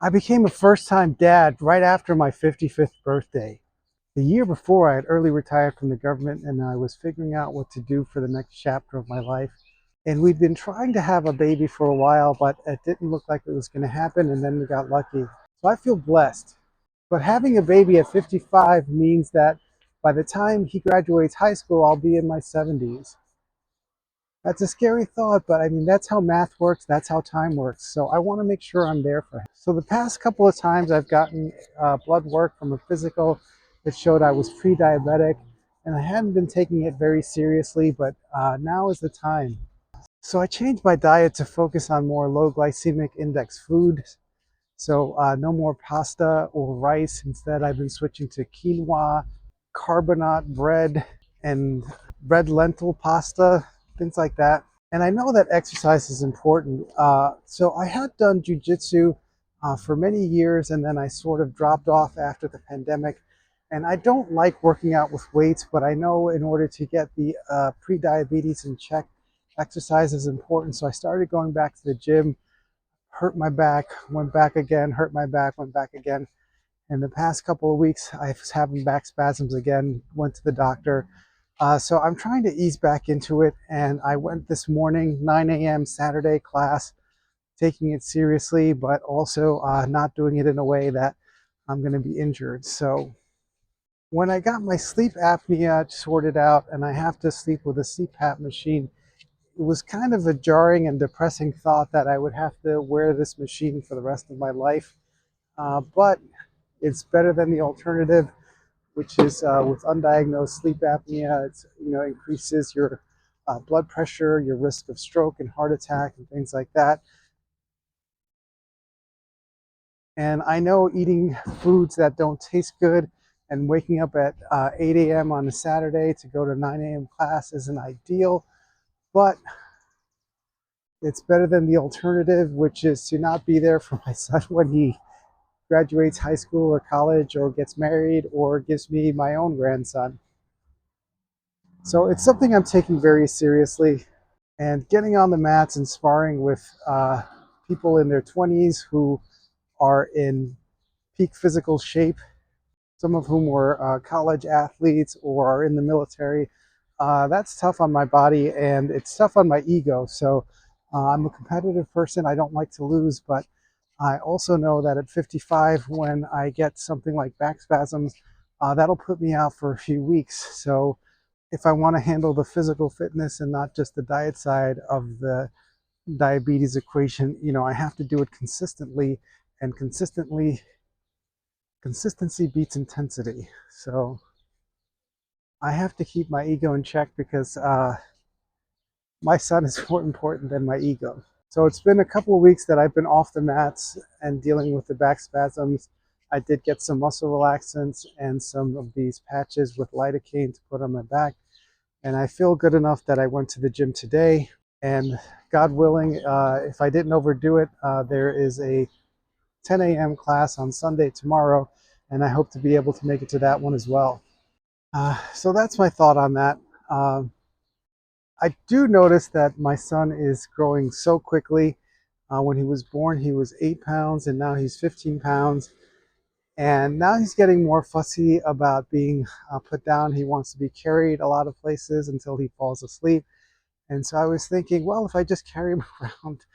I became a first-time dad right after my 55th birthday. The year before, I had early retired from the government and I was figuring out what to do for the next chapter of my life. And we'd been trying to have a baby for a while, but it didn't look like it was going to happen, and then we got lucky. So I feel blessed. But having a baby at 55 means that by the time he graduates high school, I'll be in my 70s. That's a scary thought, but I mean, that's how math works. That's how time works. So I want to make sure I'm there for him. So the past couple of times I've gotten blood work from a physical that showed I was pre-diabetic, and I hadn't been taking it very seriously, but now is the time. So I changed my diet to focus on more low glycemic index foods. So no more pasta or rice. Instead, I've been switching to quinoa, carbonate bread, and red lentil pasta, things like that. And I know that exercise is important. So I had done Jiu-Jitsu for many years, and then I sort of dropped off after the pandemic. And I don't like working out with weights, but I know in order to get the pre-diabetes in check, exercise is important. So I started going back to the gym, hurt my back, went back again, hurt my back, went back again. And the past couple of weeks, I was having back spasms again, went to the doctor. So I'm trying to ease back into it. And I went this morning, 9 a.m. Saturday class, taking it seriously, but also not doing it in a way that I'm going to be injured. So when I got my sleep apnea sorted out and I have to sleep with a CPAP machine, it was kind of a jarring and depressing thought that I would have to wear this machine for the rest of my life. But it's better than the alternative, which is with undiagnosed sleep apnea. It increases your blood pressure, your risk of stroke and heart attack and things like that. And I know eating foods that don't taste good and waking up at 8 a.m. on a Saturday to go to 9 a.m. class isn't ideal, but it's better than the alternative, which is to not be there for my son when he graduates high school or college or gets married or gives me my own grandson. So it's something I'm taking very seriously, and getting on the mats and sparring with people in their 20s who are in peak physical shape, some of whom were college athletes or are in the military. That's tough on my body and it's tough on my ego. So I'm a competitive person. I don't like to lose, but I also know that at 55, when I get something like back spasms, that'll put me out for a few weeks. So if I want to handle the physical fitness and not just the diet side of the diabetes equation, I have to do it consistently, and consistency beats intensity. So I have to keep my ego in check because my son is more important than my ego. So it's been a couple of weeks that I've been off the mats and dealing with the back spasms. I did get some muscle relaxants and some of these patches with lidocaine to put on my back. And I feel good enough that I went to the gym today. And God willing, if I didn't overdo it, there is a 10 a.m. class on Sunday tomorrow, and I hope to be able to make it to that one as well. So that's my thought on that. I do notice that my son is growing so quickly. When he was born, he was 8 pounds, and now he's 15 pounds. And now he's getting more fussy about being put down. He wants to be carried a lot of places until he falls asleep. And so I was thinking, well, if I just carry him around,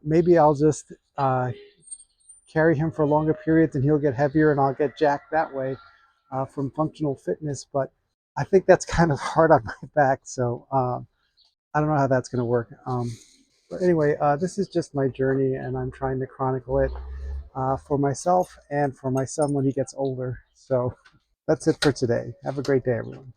maybe I'll just carry him for longer periods and he'll get heavier and I'll get jacked that way from functional fitness. But I think that's kind of hard on my back. So I don't know how that's going to work. But anyway, this is just my journey, and I'm trying to chronicle it for myself and for my son when he gets older. So that's it for today. Have a great day, everyone.